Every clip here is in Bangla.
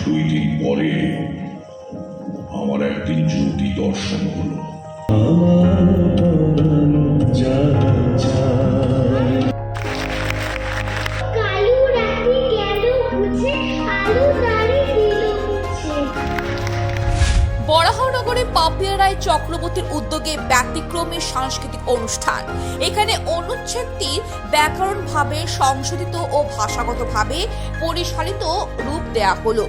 2 দিন পরে আমার একদিন জ্যোতি দর্শন হলো। বরাহনগরে পাপিয়া রায় চক্রবর্তীর উদ্যোগে ব্যতিক্রমী সাংস্কৃতিক অনুষ্ঠান। এখানে অনুচ্ছেদটির ব্যাকরণভাবে সংশোধিত ও ভাষাগতভাবে পরিশালিত রূপ দেয়া হলো।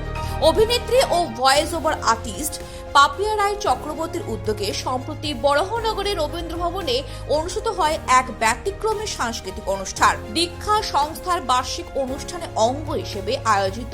অভিনেত্রী ও ভয়েস ওভার আর্টিস্ট পাপিয়া রায় চক্রবর্তীর উদ্যোগে সম্প্রতি বরাহনগরে রবীন্দ্র ভবনে অনুষ্ঠিত হয় এক ব্যতিক্রমী সাংস্কৃতিক অনুষ্ঠান। দীক্ষা সংস্থার বার্ষিক অনুষ্ঠানের অঙ্গ হিসেবে আয়োজিত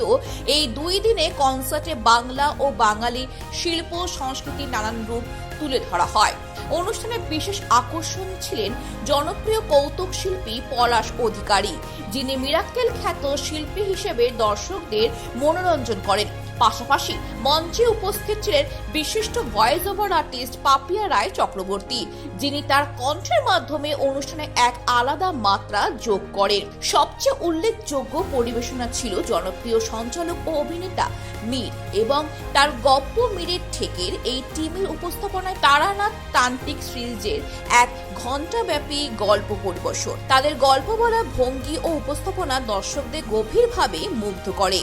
এই 2 দিনে কনসার্টে বাংলা ও বাঙালি শিল্প সংস্কৃতির নানান রূপ তুলে ধরা হয়। অনুষ্ঠানের বিশেষ আকর্ষণ ছিলেন জনপ্রিয় কৌতুক শিল্পী পলাশ অধিকারী, যিনি মিরাক্কেল খ্যাত শিল্পী হিসেবে দর্শকদের মনোরঞ্জন করেন। পাশাপাশি মঞ্চে উপস্থিত ছিলেন বিশিষ্ট ভয়েস ওভার আর্টিস্ট পাপিয়া রায় চক্রবর্তী, যিনি তার কণ্ঠের মাধ্যমে অনুষ্ঠানে এক আলাদা মাত্রা যোগ করেন। সবচেয়ে উল্লেখযোগ্য পরিবেশনা ছিল জনপ্রিয় সঞ্চালক ও অভিনেতা মীর এবং তার গপ্প মীরের ঠেকের এই টিমের উপস্থাপনায় তারানাথ তান্ত্রিক সিরিজের 1 ঘণ্টাব্যাপী গল্প পরিবেশন। তাদের গল্প বলার ভঙ্গি ও উপস্থাপনা দর্শকদের গভীরভাবে মুগ্ধ করে।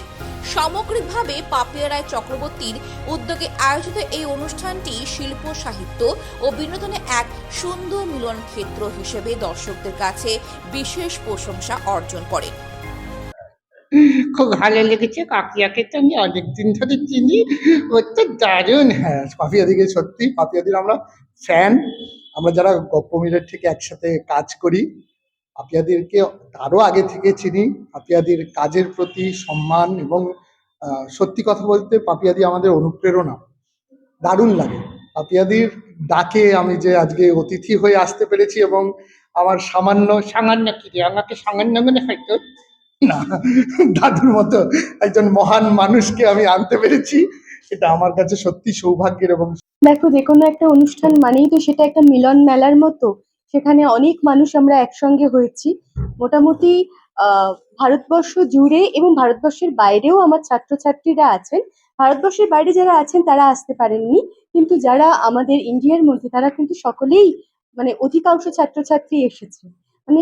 সামগ্রিকভাবে পাপিয়া রায় চক্রবর্তীর উদ্যোগে আয়োজিত এই অনুষ্ঠানটি শিল্প, সাহিত্য ও বিনোদনের এক সুন্দর মিলন ক্ষেত্র হিসেবে দর্শকদের কাছে বিশেষ প্রশংসা অর্জন করে। খুব ভালো লেগেছে। কাকিয়াকে তো আমি অনেকদিন ধরে চিনি, ও তো দারুণ। হ্যাঁ, পাপিয়াদিকে সত্যি পাপিয়াদির আমরা ফ্যান। আমরা যারা গপ্পমিরের থেকে একসাথে কাজ করি, পাপিয়াদিকে আরও আগে থেকে চিনি। পাপিয়াদির কাজের প্রতি সম্মান এবং সত্যি কথা বলতে পাপিয়াদি আমাদের অনুপ্রেরণা। দারুণ লাগে পাপিয়াদির ডাকে আমি যে আজকে অতিথি হয়ে আসতে পেরেছি এবং আমার সামান্য কি রে, আমাকে সামান্য মনে হয়তো না, দাদুর মতো একজন মহান মানুষকে আমি আনতে পেরেছি, এটা আমার কাছে সত্যি সৌভাগ্যের। এবং দেখো, যে কোনো একটা অনুষ্ঠান মানেই তো সেটা একটা মিলন মেলার মতো। সেখানে অনেক মানুষ আমরা একসঙ্গে হয়েছি। মোটামুটি ভারতবর্ষ জুড়ে এবং ভারতবর্ষের বাইরেও আমার ছাত্রছাত্রীরা আছেন। ভারতবর্ষের বাইরে যারা আছেন তারা আসতে পারেননি, কিন্তু যারা আমাদের ইন্ডিয়ার মধ্যে তারা কিন্তু সকলেই, মানে অধিকাংশ ছাত্রছাত্রী এসেছে। মানে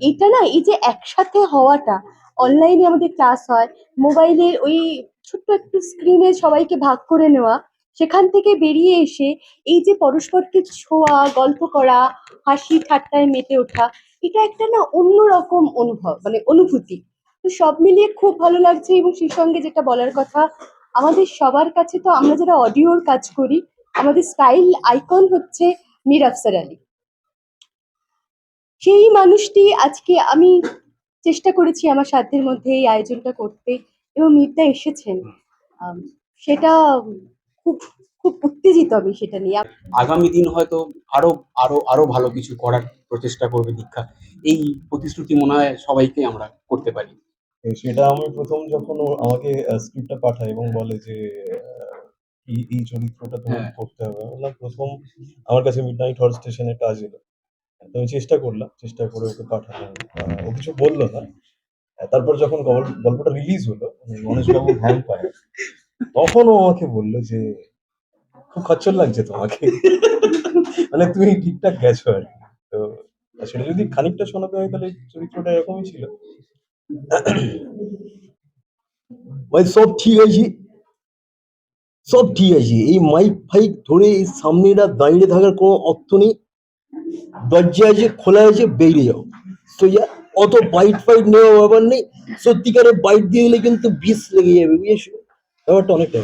এটা না, এই যে একসাথে হওয়াটা, অনলাইনে আমাদের ক্লাস হয়, মোবাইলের ওই ছোট্ট একটু স্ক্রিনে সবাইকে ভাগ করে নেওয়া, সেখান থেকে বেরিয়ে এসে এই যে পরস্পরকে ছোঁয়া, গল্প করা, হাসি ঠাট্টায় মেতে ওঠা, এটা একটা না অন্যরকম অনুভব, মানে অনুভূতি। তো সব মিলিয়ে খুব ভালো লাগছে। এবং সেই সঙ্গে যেটা বলার কথা, আমাদের সবার কাছে তো, আমরা যারা অডিওর কাজ করি, আমাদের স্টাইল আইকন হচ্ছে মীর আফসার আলী। সেই মানুষটি আজকে আমি চেষ্টা করেছি আমার সাধ্যের মধ্যে এই আয়োজনটা করতে, এবং মীরদা এসেছেন। সেটা খুব খুব উত্তেজিত আমি সেটা নিয়ে। আগামী দিন হয়তো আরো আরো আরো ভালো কিছু করার প্রচেষ্টা করবে দীক্ষা, এই প্রতিশ্রুতি মনে হয় সবাইকে আমরা করতে পারি। সেটা আমি প্রথম যখন আমাকে স্ক্রিপ্টটা পাঠায় এবং বলে যে এই চরিত্রটা তোমাকে করতে হবে, বললাম প্রথম আমার কাছে মিডনাইট হল স্টেশনের কাজ এলো, তো আমি চেষ্টা করে ওকে পাঠালাম। ও কিছু বললো না। তারপর যখন গল্পটা রিলিজ হলো, গণেশবাবু হ্যান্ড পায়, তখন ও আমাকে বললো যে খুব খচ্চর লাগছে তোমাকে, মানে তুমি ঠিকঠাক গেছো আর কি। তো সেটা যদি খানিকটা শোনাতে হয় তাহলে চরিত্রটা এরকমই ছিল। ভাই সব ঠিক আছে, সব ঠিক আছে। এই মাইক ফাইক ধরে এই সামনেটা দাঁড়িয়ে থাকার কোনো অর্থ নেই। দরজা আছে, খোলা আছে, বেরিয়ে যাও। সোজা, অত বাইট ফাইট নেওয়া ব্যাপার নেই। সত্যিকারের বাইট দিয়ে দিলে কিন্তু বিষ লেগে যাবে, বুঝেছো? ব্যাপারটা অনেকটা।